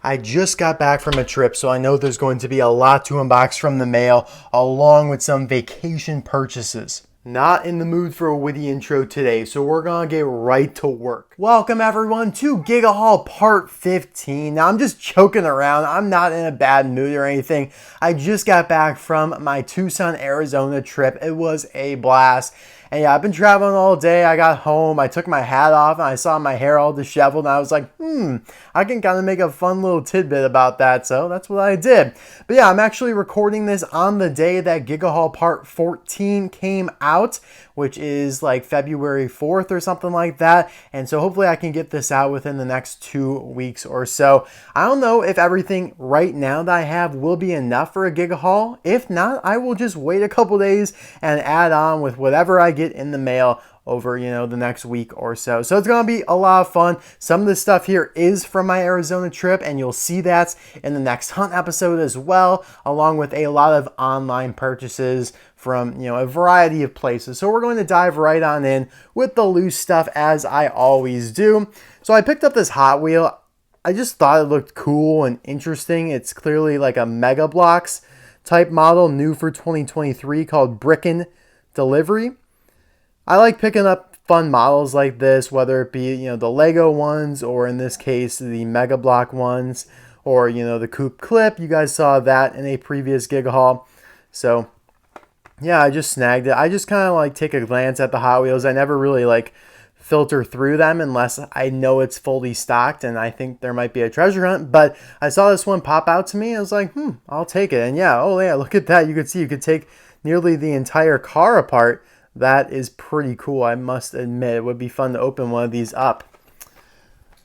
I just got back from a trip, so I know there's going to be a lot to unbox from the mail, along with some vacation purchases. Not in the mood for a witty intro today, so we're gonna get right to work. Welcome everyone to Giga Haul Part 15. Now I'm just joking around, I'm not in a bad mood or anything. I just got back from my Tucson, Arizona trip. It was a blast. And yeah, I've been traveling all day. I got home, I took my hat off, and I saw my hair all disheveled, and I was like, I can kind of make a fun little tidbit about that, so that's what I did. But yeah, I'm actually recording this on the day that Giga Haul Part 14 came out, which is like February 4th or something like that, and so hopefully I can get this out within the next 2 weeks or so. I don't know if everything right now that I have will be enough for a Giga Haul. If not, I will just wait a couple days and add on with whatever I get in the mail over, the next week or so. So it's going to be a lot of fun. Some of this stuff here is from my Arizona trip, and you'll see that in the next hunt episode as well, along with a lot of online purchases from, a variety of places. So we're going to dive right on in with the loose stuff as I always do. So I picked up this Hot Wheel. I just thought it looked cool and interesting. It's clearly like a Mega Bloks type model, new for 2023, called Brickin' Delivery. I like picking up fun models like this, whether it be, the Lego ones, or in this case, the Mega Bloks ones, or, the Coupe Clip. You guys saw that in a previous Giga Haul. So, yeah, I just snagged it. I just kind of like take a glance at the Hot Wheels. I never really like filter through them unless I know it's fully stocked and I think there might be a treasure hunt. But I saw this one pop out to me. I was like, I'll take it. And yeah, oh yeah, look at that. You could see you could take nearly the entire car apart. That is pretty cool, I must admit. It would be fun to open one of these up.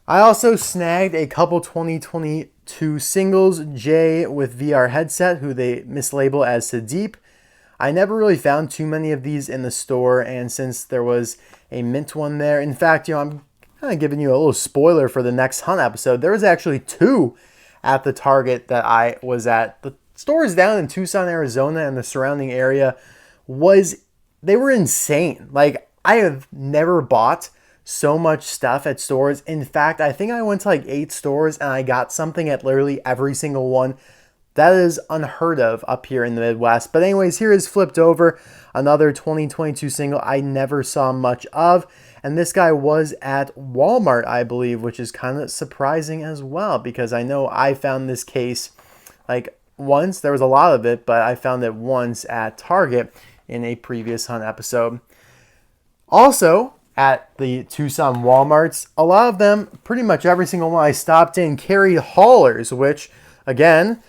I also snagged a couple 2022 singles, Jay with VR headset, who they mislabel as Sadeep. I never really found too many of these in the store, and since there was a mint one there, in fact, I'm kind of giving you a little spoiler for the next hunt episode. There was actually two at the Target that I was at. The stores down in Tucson, Arizona and the surrounding area they were insane. Like, I have never bought so much stuff at stores. In fact, I think I went to like 8 stores and I got something at literally every single one. That is unheard of up here in the Midwest. But anyways, here is flipped over. Another 2022 single I never saw much of. And this guy was at Walmart, I believe, which is kind of surprising as well, because I know I found this case like once. There was a lot of it, but I found it once at Target in a previous hunt episode. Also, at the Tucson Walmarts, a lot of them, pretty much every single one I stopped in, carried haulers, which, again,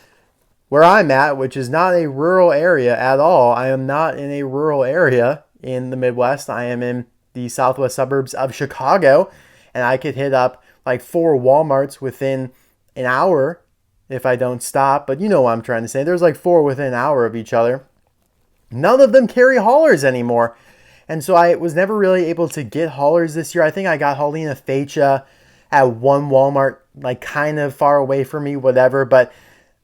where I'm at, which is not a rural area at all. I am not in a rural area in the Midwest. I am in the southwest suburbs of Chicago, and I could hit up like 4 Walmarts within an hour if I don't stop. But you know what I'm trying to say. There's like 4 within an hour of each other. None of them carry haulers anymore. And so I was never really able to get haulers this year. I think I got Helena Facia at one Walmart, like kind of far away from me, whatever. But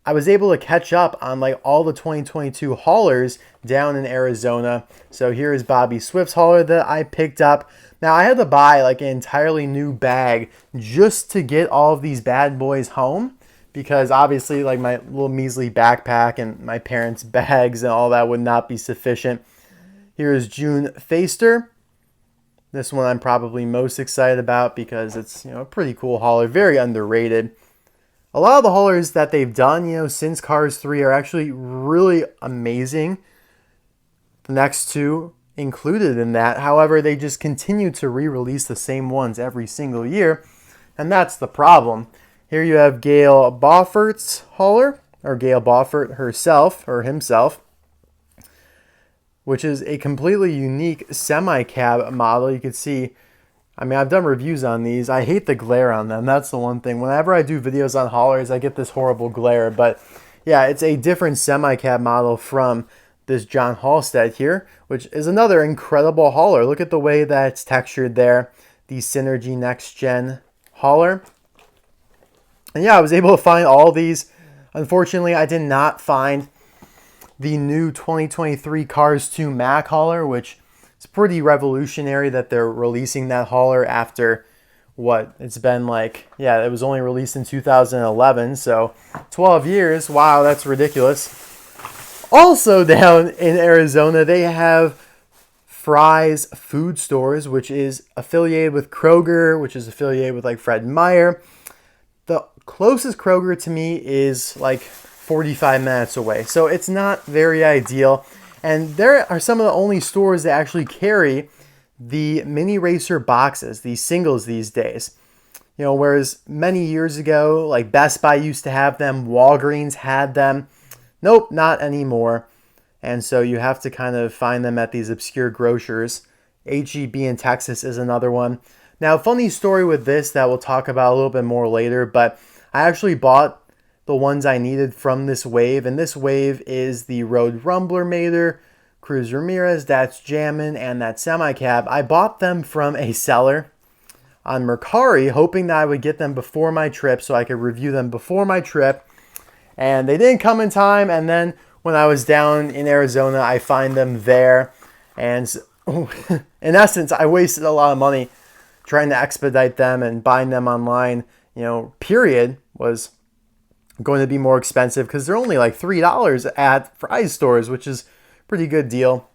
I was able to catch up on like all the 2022 haulers down in Arizona. So here is Bobby Swift's hauler that I picked up. Now I had to buy like an entirely new bag just to get all of these bad boys home, because obviously like my little measly backpack and my parents' bags and all that would not be sufficient. Here is June Faster. This one I'm probably most excited about because it's, a pretty cool hauler, very underrated. A lot of the haulers that they've done, since Cars 3 are actually really amazing. The next 2 included in that. However, they just continue to re-release the same ones every single year, and that's the problem. Here you have Gail Beaufort's hauler, or Gail Beaufort herself, or himself, which is a completely unique semi-cab model. You can see, I've done reviews on these. I hate the glare on them. That's the one thing. Whenever I do videos on haulers, I get this horrible glare. But yeah, it's a different semi-cab model from this John Halstead here, which is another incredible hauler. Look at the way that it's textured there. The Synergy Next Gen hauler. And yeah, I was able to find all these. Unfortunately, I did not find the new 2023 Cars 2 Mac hauler, which is pretty revolutionary that they're releasing that hauler after what, it's been like, yeah, it was only released in 2011, so 12 years. Wow, that's ridiculous. Also down in Arizona, they have Fry's Food Stores, which is affiliated with Kroger, which is affiliated with like Fred Meyer. The closest Kroger to me is like 45 minutes away, so it's not very ideal. And there are some of the only stores that actually carry the mini racer boxes, these singles these days. You know, whereas many years ago, like Best Buy used to have them, Walgreens had them. Nope, not anymore. And so you have to kind of find them at these obscure grocers. H-E-B in Texas is another one. Now, funny story with this that we'll talk about a little bit more later, but I actually bought the ones I needed from this wave, and this wave is the Road Rumbler Mater, Cruz Ramirez, That's Jammin', and that Semi-Cab. I bought them from a seller on Mercari, hoping that I would get them before my trip so I could review them before my trip, and they didn't come in time. And then when I was down in Arizona, I find them there, and in essence, I wasted a lot of money trying to expedite them, and buying them online, you know, period, was going to be more expensive because they're only like $3 at Fry's stores, which is a pretty good deal.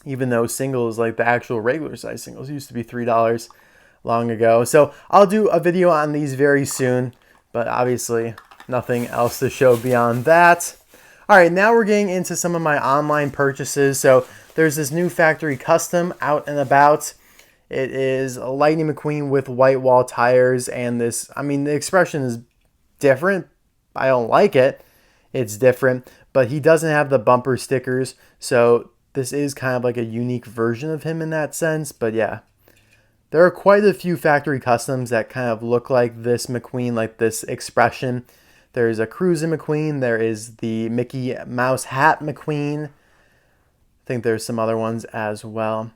Even though singles, like the actual regular size singles, used to be $3 long ago. So I'll do a video on these very soon, but obviously nothing else to show beyond that. All right, now we're getting into some of my online purchases. So there's this new factory custom out and about. It is a Lightning McQueen with white wall tires, and this, I mean, the expression is different. I don't like it. It's different, but he doesn't have the bumper stickers, so this is kind of like a unique version of him in that sense. But yeah, there are quite a few factory customs that kind of look like this McQueen, like this expression. There's a Cruisin' McQueen. There is the Mickey Mouse hat McQueen. I think there's some other ones as well.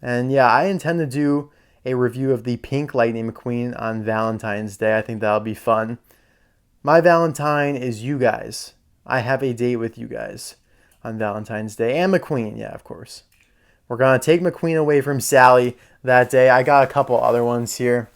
And yeah, I intend to do a review of the pink Lightning McQueen on Valentine's Day. I think that'll be fun. My Valentine is you guys. I have a date with you guys on Valentine's Day. And McQueen, yeah, of course. We're going to take McQueen away from Sally that day. I got a couple other ones here.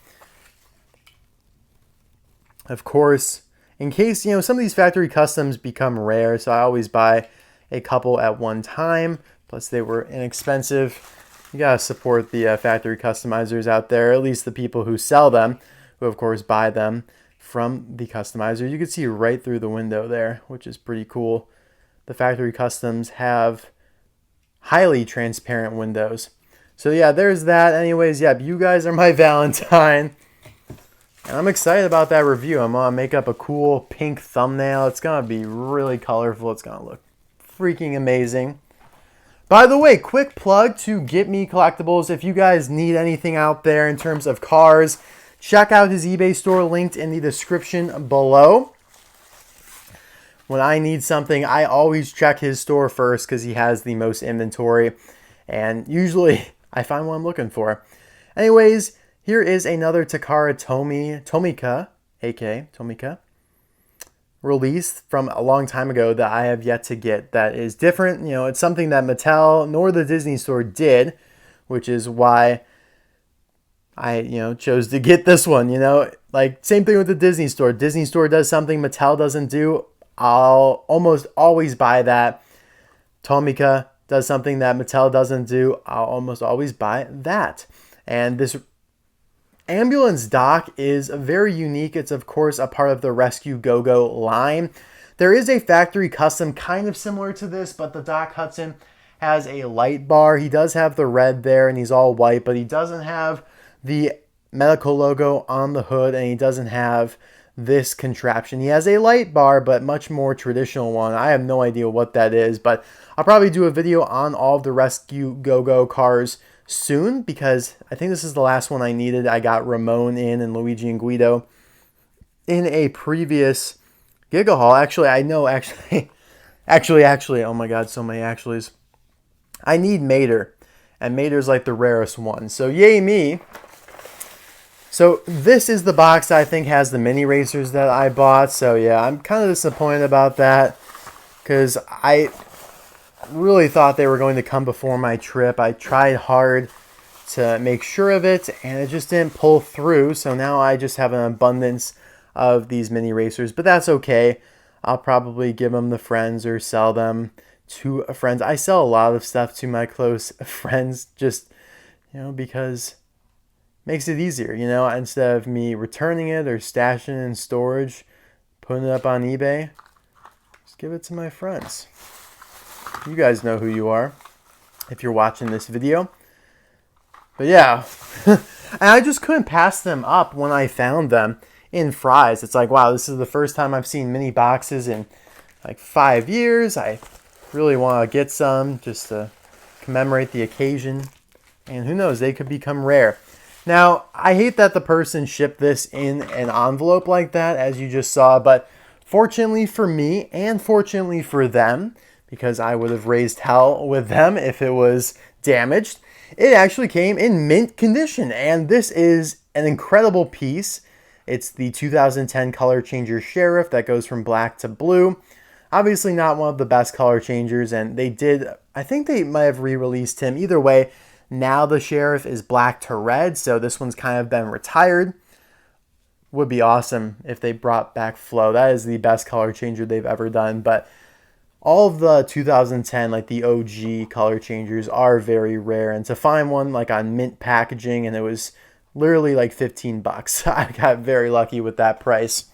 Of course, in case, you know, some of these factory customs become rare, so I always buy a couple at one time. Plus, they were inexpensive. You gotta support the factory customizers out there, at least the people who sell them, who of course buy them from the customizer. You can see right through the window there, which is pretty cool. The factory customs have highly transparent windows. So yeah, there's that. Anyways, yeah, you guys are my Valentine. And I'm excited about that review. I'm gonna make up a cool pink thumbnail. It's gonna be really colorful. It's gonna look freaking amazing. By the way, quick plug to GetMeCollecitlbes. If you guys need anything out there in terms of cars, check out his eBay store linked in the description below. When I need something, I always check his store first because he has the most inventory. And usually I find what I'm looking for. Anyways, here is another Takara Tomica, aka Tomica, released from a long time ago that I have yet to get, that is different. You know, it's something that Mattel nor the Disney store did, which is why I, you know, chose to get this one. You know, like same thing with the Disney store. Disney store does something Mattel doesn't do, I'll almost always buy that. Tomica does something that Mattel doesn't do, I'll almost always buy that. And this ambulance dock is very unique. It's of course a part of the Rescue Go-Go line. There is a factory custom kind of similar to this, but the Doc Hudson has a light bar. He does have the red there and he's all white, but he doesn't have the medical logo on the hood and he doesn't have this contraption. He has a light bar, but much more traditional one. I have no idea what that is, but I'll probably do a video on all of the Rescue Go-Go cars soon because I think this is the last one I needed. I got Ramon in and Luigi and Guido in a previous Giga haul. Actually, oh my god, so many actuallys. I need Mater, and Mater's like the rarest one. So yay me. So this is the box that I think has the mini racers that I bought. So yeah, I'm kind of disappointed about that because I really thought they were going to come before my trip. I tried hard to make sure of it, and it just didn't pull through. So now I just have an abundance of these mini racers, but that's okay. I'll probably give them to friends or sell them to friends. I sell a lot of stuff to my close friends just, because it makes it easier, instead of me returning it or stashing it in storage, putting it up on eBay, just give it to my friends. You guys know who you are if you're watching this video. But yeah, and I just couldn't pass them up when I found them in Fry's. It's like, wow, this is the first time I've seen mini boxes in like 5 years. I really want to get some just to commemorate the occasion. And who knows, they could become rare. Now, I hate that the person shipped this in an envelope like that, as you just saw. But fortunately for me and fortunately for them, because I would have raised hell with them if it was damaged, it actually came in mint condition. And this is an incredible piece. It's the 2010 color changer Sheriff that goes from black to blue. Obviously not one of the best color changers, and I think they might have re-released him. Either way, now the Sheriff is black to red, so this one's kind of been retired. Would be awesome if they brought back Flow. That is the best color changer they've ever done, but all of the 2010, like the OG color changers, are very rare, and to find one like on mint packaging, and it was literally like 15 bucks. I got very lucky with that price.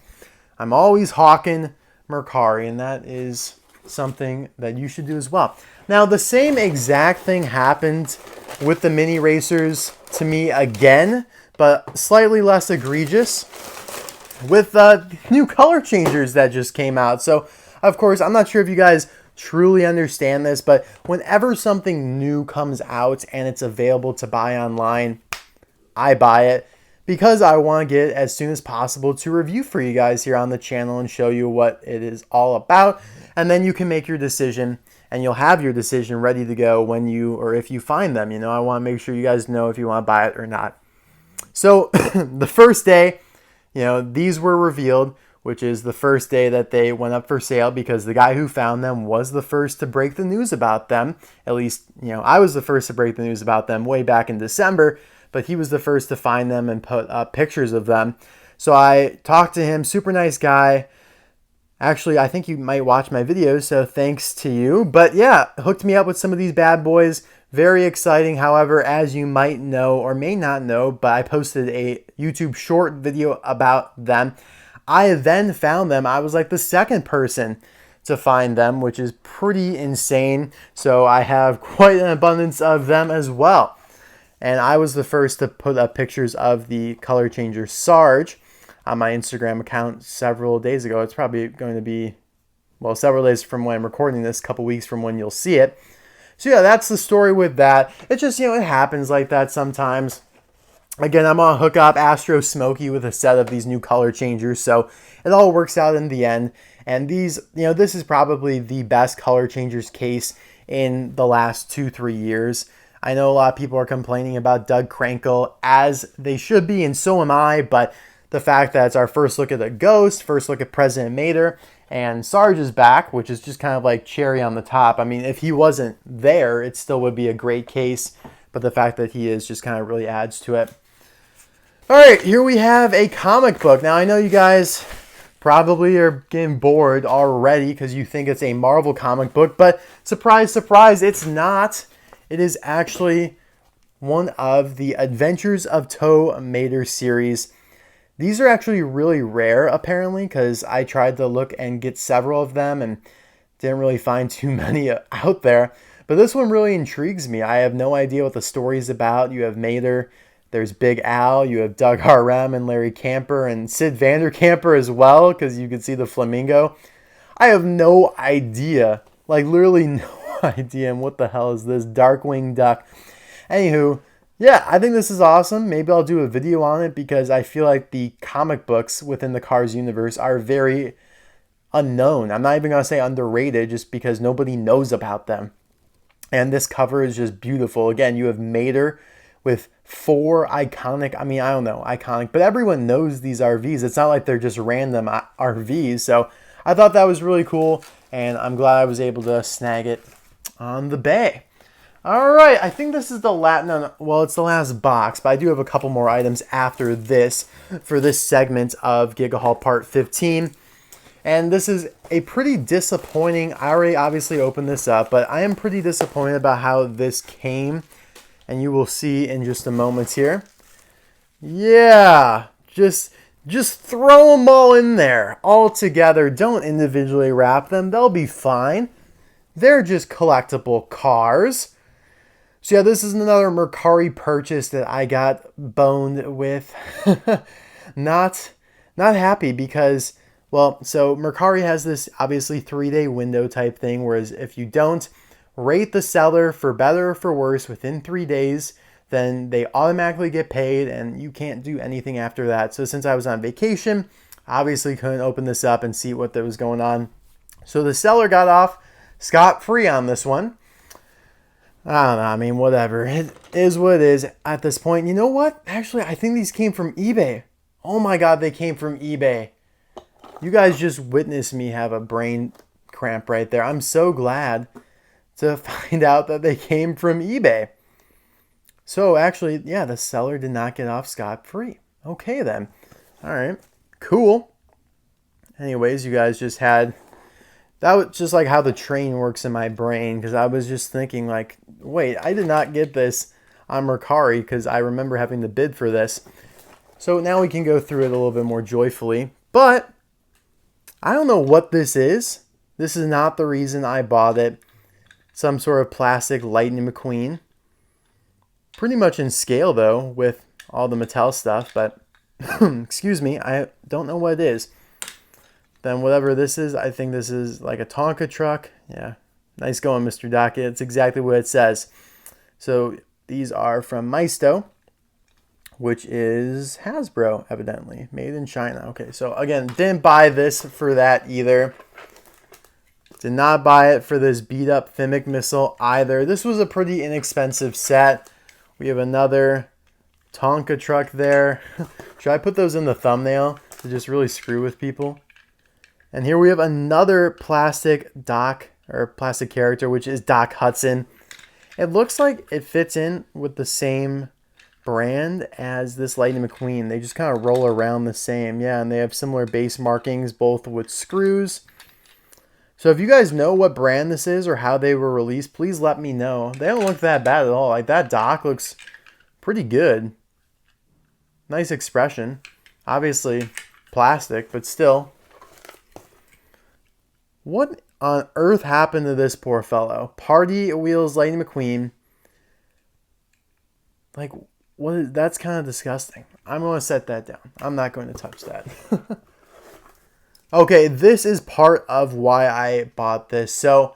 I'm always hawking Mercari, and that is something that you should do as well. Now, the same exact thing happened with the mini racers to me again, but slightly less egregious with new color changers that just came out. So, of course, I'm not sure if you guys truly understand this, but whenever something new comes out and it's available to buy online, I buy it because I want to get it as soon as possible to review for you guys here on the channel and show you what it is all about. And then you can make your decision, and you'll have your decision ready to go when you, or if you find them. I want to make sure you guys know if you want to buy it or not. So the first day, these were revealed, which is the first day that they went up for sale, because the guy who found them was the first to break the news about them. At least, I was the first to break the news about them way back in December, but he was the first to find them and put up pictures of them. So I talked to him, super nice guy. Actually, I think you might watch my videos, so thanks to you. But yeah, hooked me up with some of these bad boys. Very exciting. However, as you might know or may not know, but I posted a YouTube short video about them. I then found them. I was like the second person to find them, which is pretty insane. So I have quite an abundance of them as well. And I was the first to put up pictures of the color changer Sarge on my Instagram account several days ago. It's probably going to be, well, several days from when I'm recording this, a couple weeks from when you'll see it. So yeah, that's the story with that. It's just, it happens like that sometimes. Again, I'm going to hook up Astro Smokey with a set of these new color changers, so it all works out in the end. And these, this is probably the best color changers case in the last 2-3 years. I know a lot of people are complaining about Doug Crankle, as they should be, and so am I, but the fact that it's our first look at a Ghost, first look at President Mater, and Sarge is back, which is just kind of like cherry on the top. I mean, if he wasn't there, it still would be a great case, but the fact that he is just kind of really adds to it. All right, here we have a comic book. Now, I know you guys probably are getting bored already because you think it's a Marvel comic book, but surprise, surprise, it's not. It is actually one of the Adventures of Tow Mater series. These are actually really rare, apparently, because I tried to look and get several of them and didn't really find too many out there. But this one really intrigues me. I have no idea what the story is about. You have Mater, there's Big Al, you have Doug RM and Larry Camper, and Sid Vanderkamper as well, because you can see the flamingo. I have no idea, like literally no idea. And what the hell is this? Darkwing Duck. Anywho, yeah, I think this is awesome. Maybe I'll do a video on it because I feel like the comic books within the Cars universe are very unknown. I'm not even going to say underrated just because nobody knows about them. And this cover is just beautiful. Again, you have Mater with 4 iconic, I don't know, iconic, but everyone knows these RVs. It's not like they're just random RVs. So I thought that was really cool, and I'm glad I was able to snag it on the bay. All right, I think this is the last, no, well, it's the last box, but I do have a couple more items after this for this segment of Giga Haul Part 15. And this is a pretty disappointing, I already obviously opened this up, but I am pretty disappointed about how this came. And you will see in just a moment here. Yeah, just throw them all in there, all together. Don't individually wrap them, they'll be fine. They're just collectible cars. So yeah, this is another Mercari purchase that I got boned with. not happy because, well, so Mercari has this obviously 3-day window type thing, whereas if you don't rate the seller for better or for worse within 3 days, then they automatically get paid and you can't do anything after that. So since I was on vacation, obviously couldn't open this up and see what was going on. So the seller got off scot-free on this one. I don't know, I mean, whatever. It is what it is at this point. You know what? Actually, I think these came from eBay. Oh my God, they came from eBay. You guys just witnessed me have a brain cramp right there. I'm so glad to find out that they came from eBay. So actually, yeah, the seller did not get off scot-free. Okay then. All right, cool. Anyways, you guys just had, that was just like how the train works in my brain, because I was just thinking like, wait, I did not get this on Mercari because I remember having to bid for this. So now we can go through it a little bit more joyfully. But I don't know what this is. This is not the reason I bought it. Some sort of plastic Lightning McQueen. Pretty much in scale though with all the Mattel stuff, but excuse me, I don't know what it is. Then whatever this is, I think this is like a Tonka truck. Yeah, nice going, Mr. Docketer. It's exactly what it says. So these are from Maisto, which is Hasbro, evidently. Made in China. Okay, so again, didn't buy this for that either. Did not buy it for this beat up Fimic missile either. This was a pretty inexpensive set. We have another Tonka truck there. Should I put those in the thumbnail to just really screw with people? And here we have another plastic Doc, or plastic character, which is Doc Hudson. It looks like it fits in with the same brand as this Lightning McQueen. They just kind of roll around the same. Yeah, and they have similar base markings, both with screws. So if you guys know what brand this is or how they were released, please let me know. They don't look that bad at all. Like, that Doc looks pretty good. Nice expression. Obviously plastic, but still. What on earth happened to this poor fellow? Party Wheels Lightning McQueen. Like, what is, that's kind of disgusting. I'm going to set that down. I'm not going to touch that. Okay, this is part of why I bought this. So,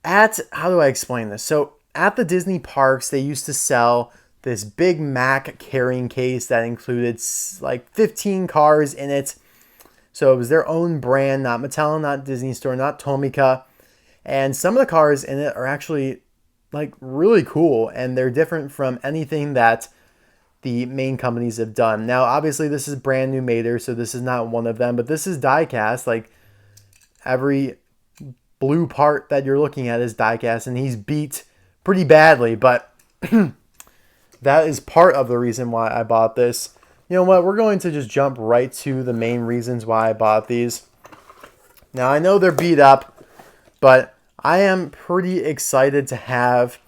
how do I explain this? So, at the Disney parks, they used to sell this Big Mac carrying case that included like 15 cars in it. So it was their own brand, not Mattel, not Disney Store, not Tomica. And some of the cars in it are actually like really cool, and they're different from anything that the main companies have done. Now, obviously, this is brand new Mater, so this is not one of them, but this is die-cast. Like, every blue part that you're looking at is die-cast, and he's beat pretty badly, but that is part of the reason why I bought this. You know what? We're going to just jump right to the main reasons why I bought these. Now, I know they're beat up, but I am pretty excited to have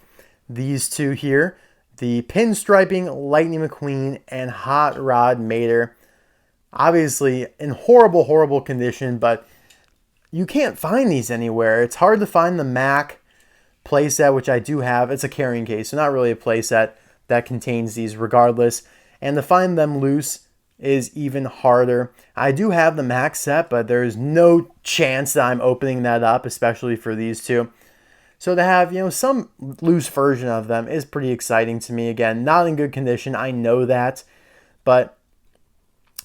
these two here. The pinstriping Lightning McQueen and Hot Rod Mater. Obviously, in horrible, horrible condition, but you can't find these anywhere. It's hard to find the Mac playset, which I do have. It's a carrying case, so not really a playset that contains these regardless. And to find them loose is even harder. I do have the Max set, but there's no chance that I'm opening that up, especially for these two. So to have, you know, some loose version of them is pretty exciting to me. Again, not in good condition, I know that. But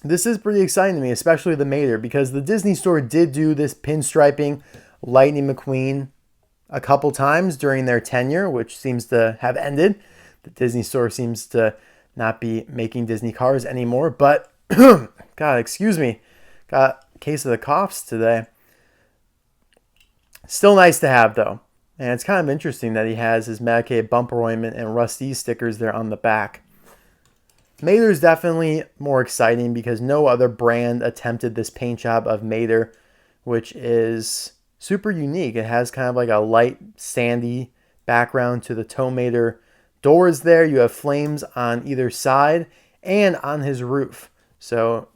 this is pretty exciting to me, especially the Mater, because the Disney Store did do this pinstriping Lightning McQueen a couple times during their tenure, which seems to have ended. The Disney Store seems to not be making Disney cars anymore, but God, excuse me, got a case of the coughs today. Still nice to have though. And it's kind of interesting that he has his Medicaid bumper ornament and Rust-eze stickers there on the back. Mater is definitely more exciting because no other brand attempted this paint job of Mater, which is super unique. It has kind of like a light sandy background to the toe Mater doors there. You have flames on either side and on his roof. So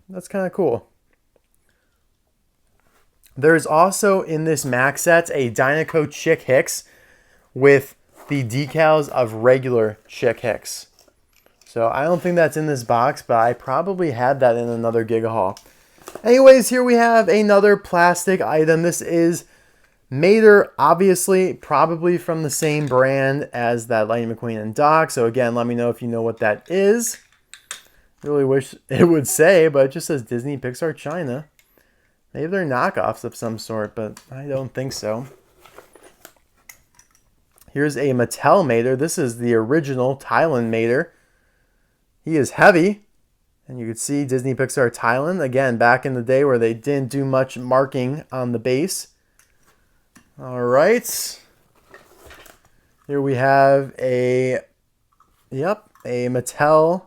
that's kind of cool. There's also in this Max set a Dynaco Chick Hicks with the decals of regular Chick Hicks. So I don't think that's in this box, but I probably had that in another Giga haul. Anyways, here we have another plastic item. This is Mater, obviously, probably from the same brand as that Lightning McQueen and Doc. So again, let me know if you know what that is. Really wish it would say, but it just says Disney Pixar China. Maybe they're knockoffs of some sort, but I don't think so. Here's a Mattel Mater. This is the original Thailand Mater. He is heavy, and you can see Disney Pixar Thailand, again, back in the day where they didn't do much marking on the base. All right. Here we have a Mattel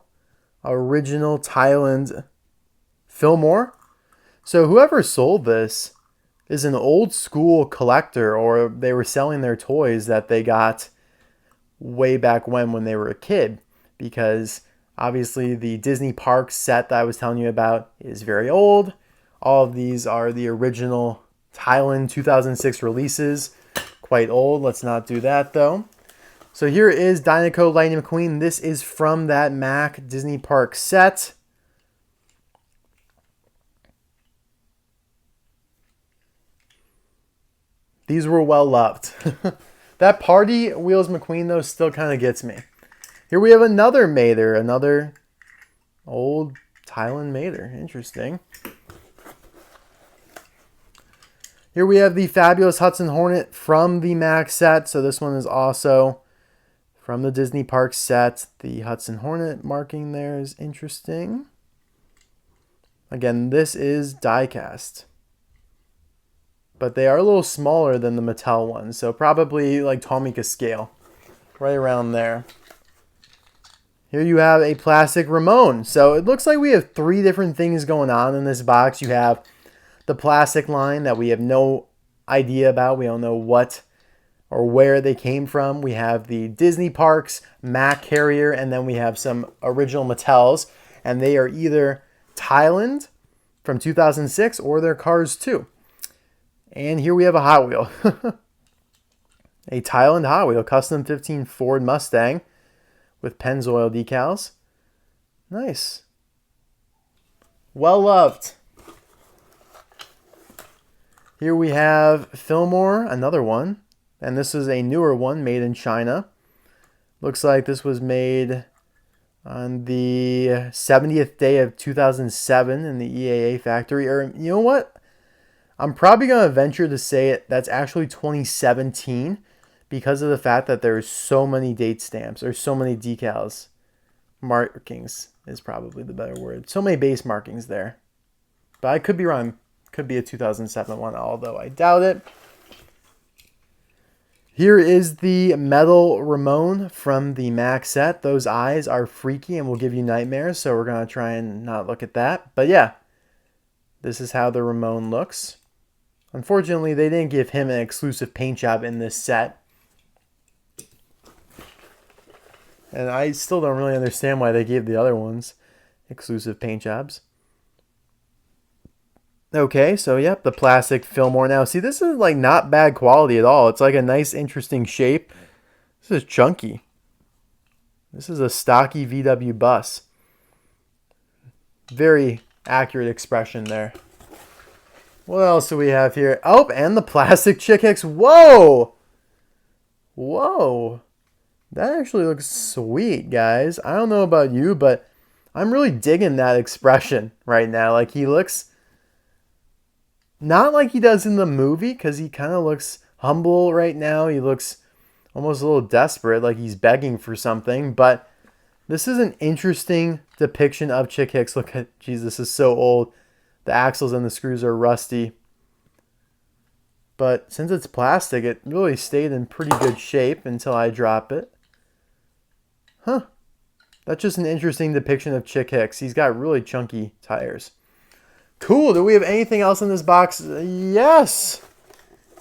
original Thailand Fillmore. So whoever sold this is an old school collector, or they were selling their toys that they got way back when they were a kid, because obviously the Disney Parks set that I was telling you about is very old. All of these are the original Thailand 2006 releases. Quite old. Let's not do that though. So here is Dynaco Lightning McQueen. This is from that Mac Disney Park set. These were well loved. That Party Wheels McQueen though still kind of gets me. Here we have another Mater, another old Thailand Mater. Interesting. Here we have the fabulous Hudson Hornet from the Max set. So this one is also from the Disney Park set. The Hudson Hornet marking there is interesting. Again, this is die cast, but they are a little smaller than the Mattel ones. So probably like Tomica scale, right around there. Here you have a plastic Ramon. So it looks like we have three different things going on in this box. You have the plastic line that we have no idea about. We don't know what or where they came from. We have the Disney Parks Mac carrier, and then we have some original Mattels, and they are either Thailand from 2006 or they're Cars 2. And here we have a Hot Wheel. A Thailand Hot Wheel, custom 15 Ford Mustang with Pennzoil decals. Nice. Well loved. Here we have Fillmore, another one. And this is a newer one made in China. Looks like this was made on the 70th day of 2007 in the EAA factory. Or you know what? I'm probably going to venture to say that's actually 2017 because of the fact that there's so many date stamps or so many decals. Markings is probably the better word. So many base markings there. But I could be wrong. Could be a 2007 one, although I doubt it. Here is the metal Ramon from the Max set. Those eyes are freaky and will give you nightmares, so we're going to try and not look at that. But yeah, this is how the Ramon looks. Unfortunately, they didn't give him an exclusive paint job in this set. And I still don't really understand why they gave the other ones exclusive paint jobs. Okay, so yep, the plastic Fillmore. Now, see, this is like not bad quality at all. It's like a nice, interesting shape. This is chunky. This is a stocky VW bus. Very accurate expression there. What else do we have here? Oh, and the plastic Chick Hicks. Whoa! Whoa. That actually looks sweet, guys. I don't know about you, but I'm really digging that expression right now. Like, he looks not like he does in the movie, because he kind of looks humble right now. He looks almost a little desperate, like he's begging for something. But this is an interesting depiction of Chick Hicks. Look at, geez, this is so old. The axles and the screws are rusty. but since it's plastic, it really stayed in pretty good shape until I drop it. Huh. That's just an interesting depiction of Chick Hicks. He's got really chunky tires. Cool. Do we have anything else in this box? Yes.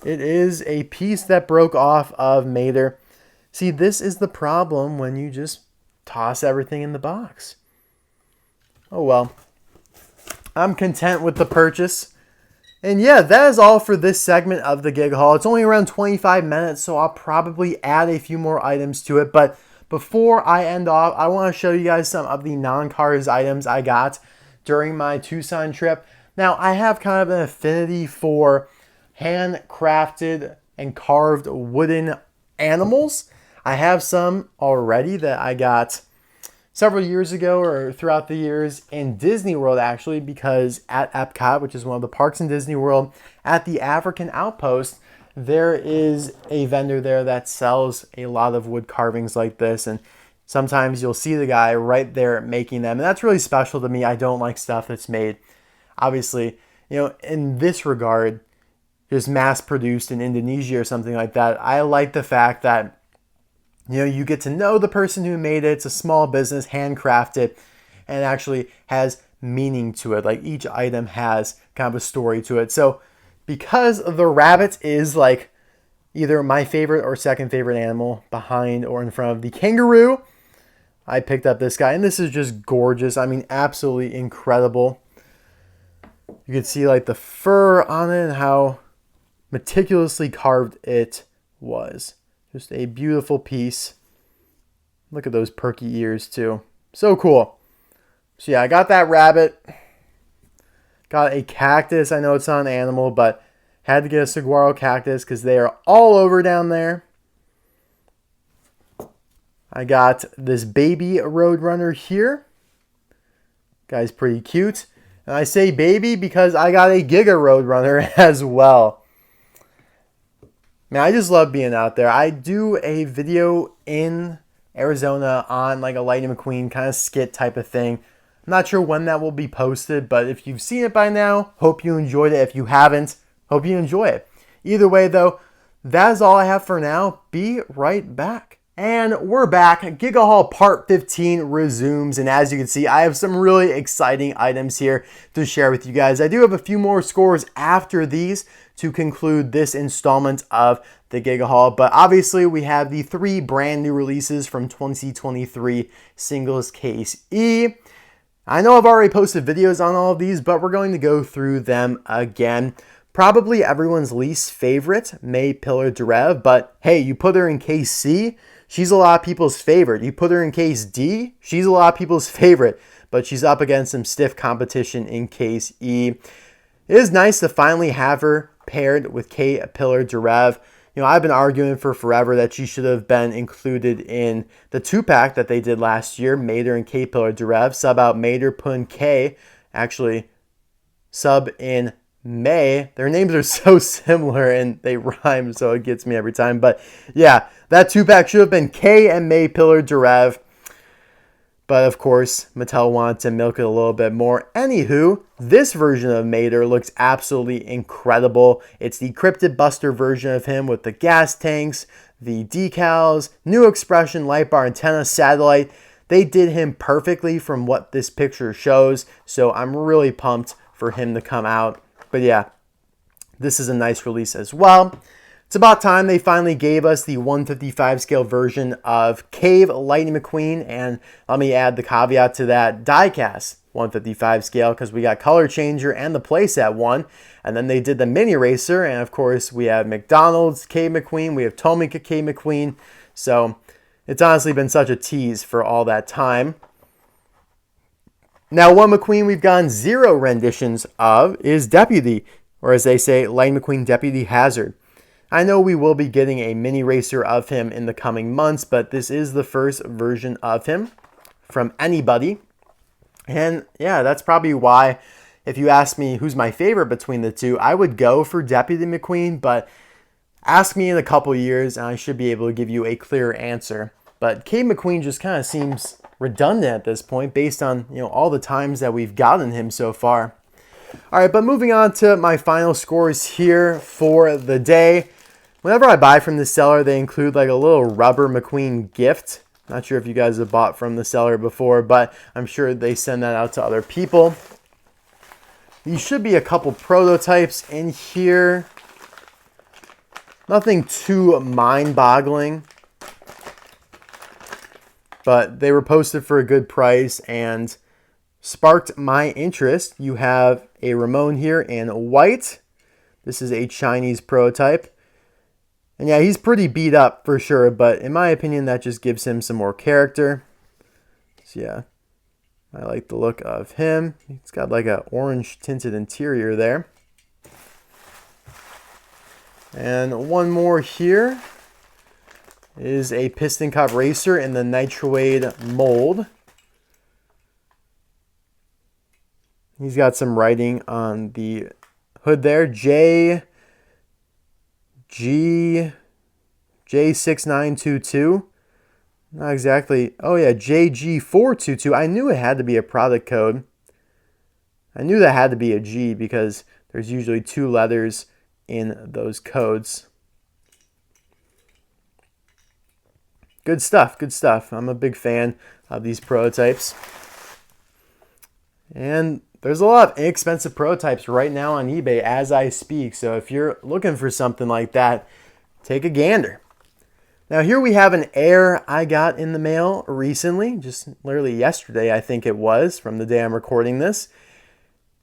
It is a piece that broke off of Mater. See, this is the problem when you just toss everything in the box. Oh well. I'm content with the purchase. And yeah, that is all for this segment of the Giga haul. It's only around 25 minutes, so I'll probably add a few more items to it. But before I end off, I want to show you guys some of the non-cars items I got during my Tucson trip. Now, I have kind of an affinity for handcrafted and carved wooden animals. I have some already that I got several years ago or throughout the years in Disney World, actually, because at Epcot, which is one of the parks in Disney World, at the African Outpost, there is a vendor there that sells a lot of wood carvings like this, and sometimes you'll see the guy right there making them, and that's really special to me. I don't like stuff that's made, obviously, in this regard, just mass-produced in Indonesia or something like that. I like the fact that you get to know the person who made it. It's a small business, handcrafted, and actually has meaning to it. Like each item has kind of a story to it. So because the rabbit is like either my favorite or second favorite animal behind or in front of the kangaroo, I picked up this guy. And this is just gorgeous. I mean, absolutely incredible. You can see like the fur on it and how meticulously carved it was. Just a beautiful piece. Look at those perky ears too. So cool. So yeah, I got that rabbit. Got a cactus. I know it's not an animal, but had to get a saguaro cactus because they are all over down there. I got this baby roadrunner here. Guy's pretty cute. And I say baby because I got a Giga roadrunner as well. Man, I just love being out there. I do a video in Arizona on like a Lightning McQueen kind of skit type of thing. I'm not sure when that will be posted, but if you've seen it by now, hope you enjoyed it. If you haven't, hope you enjoy it. Either way, though, that is all I have for now. Be right back. And we're back. Giga Haul Part 15 resumes. And as you can see, I have some really exciting items here to share with you guys. I do have a few more scores after these to conclude this installment of the Giga Haul. But obviously, we have the 3 brand new releases from 2023 Singles Case E. I know I've already posted videos on all of these, but we're going to go through them again. Probably everyone's least favorite, May Pillar Derev, but hey, you put her in Case C, she's a lot of people's favorite. You put her in Case D, she's a lot of people's favorite, but she's up against some stiff competition in Case E. It is nice to finally have her paired with K Pillar Derev. I've been arguing for forever that she should have been included in the 2-pack that they did last year, Mater and K Pillar Derev. Sub out Mater, put in K. Actually, sub in May. Their names are so similar and they rhyme, so it gets me every time. But yeah, that 2-pack should have been K and May Pillar Derev. But of course, Mattel wanted to milk it a little bit more. Anywho, this version of Mater looks absolutely incredible. It's the Cryptid Buster version of him with the gas tanks, the decals, new expression, light bar antenna, satellite. They did him perfectly from what this picture shows. So I'm really pumped for him to come out. But yeah, this is a nice release as well. It's about time they finally gave us the 155 scale version of Cave Lightning McQueen, and let me add the caveat to that, diecast 155 scale, because we got Color Changer and the playset one, and then they did the mini racer, and of course we have McDonald's Cave McQueen, we have Tomika Cave McQueen, so it's honestly been such a tease for all that time. Now, one McQueen we've gotten 0 renditions of is Deputy, or as they say, Lightning McQueen Deputy Hazard. I know we will be getting a mini racer of him in the coming months, but this is the first version of him from anybody. And yeah, that's probably why, if you ask me who's my favorite between the two, I would go for Deputy McQueen, but ask me in a couple years and I should be able to give you a clearer answer. But Cave McQueen just kind of seems redundant at this point based on all the times that we've gotten him so far. All right, but moving on to my final scores here for the day. Whenever I buy from the seller, they include like a little rubber McQueen gift. Not sure if you guys have bought from the seller before, but I'm sure they send that out to other people. These should be a couple prototypes in here. Nothing too mind-boggling, but they were posted for a good price and sparked my interest. You have a Ramon here in white. This is a Chinese prototype. And yeah, he's pretty beat up for sure, but in my opinion, that just gives him some more character. So yeah, I like the look of him. He's got like an orange tinted interior there. And one more here is a piston cup racer in the nitroid mold. He's got some writing on the hood there. J6922. Not exactly. Oh yeah, JG422. I knew it had to be a product code. I knew that had to be a G because there's usually 2 letters in those codes. Good stuff, good stuff. I'm a big fan of these prototypes. And there's a lot of inexpensive prototypes right now on eBay as I speak. So if you're looking for something like that, take a gander. Now here we have an Air I got in the mail recently, just literally yesterday I think it was, from the day I'm recording this.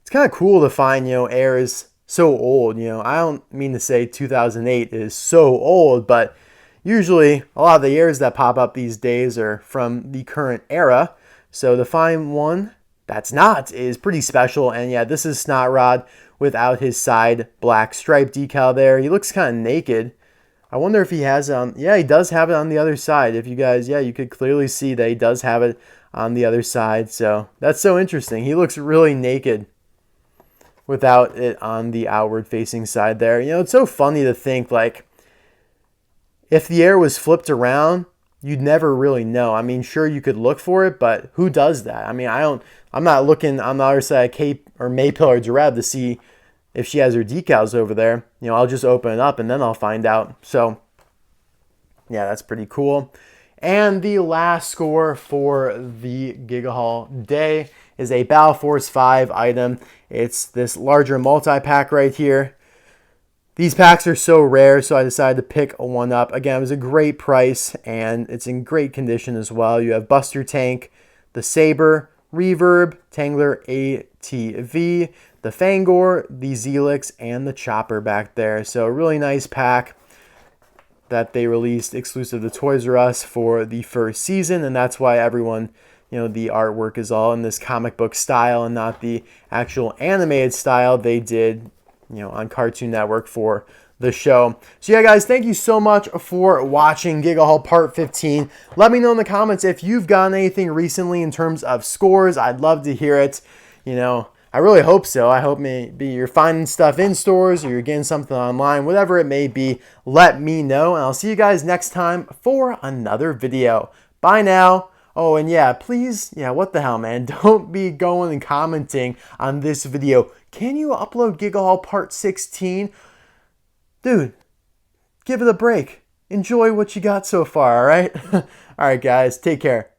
It's kind of cool to find, Air is so old. I don't mean to say 2008 is so old, but usually a lot of the Airs that pop up these days are from the current era. So to find one that's not is pretty special. And yeah, this is Snot Rod without his side black stripe decal there. He looks kind of naked. I wonder if he has it on. Yeah, he does have it on the other side. If you guys, yeah, you could clearly see that he does have it on the other side. So that's so interesting. He looks really naked without it on the outward facing side there. It's so funny to think, like, if the Air was flipped around, you'd never really know. I mean, sure, you could look for it, but who does that? I mean, I'm not looking on the other side of Cape or Maypil or Giraffe to see if she has her decals over there. I'll just open it up and then I'll find out. So yeah, that's pretty cool. And the last score for the Giga Haul day is a Battle Force 5 item. It's this larger multi-pack right here. These packs are so rare, so I decided to pick one up. Again, it was a great price, and it's in great condition as well. You have Buster Tank, the Saber, Reverb, Tangler ATV, the Fangor, the Zelix, and the Chopper back there. So a really nice pack that they released exclusive to Toys R Us for the first season, and that's why everyone, the artwork is all in this comic book style and not the actual animated style they did on Cartoon Network for the show. So yeah, guys, thank you so much for watching Giga Haul Part 15. Let me know in the comments if you've gotten anything recently in terms of scores. I'd love to hear it. I really hope so. I hope maybe you're finding stuff in stores or you're getting something online, whatever it may be. Let me know, and I'll see you guys next time for another video. Bye now. Oh, and yeah, please, what the hell, man? Don't be going and commenting on this video. Can you upload Giga Haul Part 16? Dude, give it a break. Enjoy what you got so far, all right? All right, guys, take care.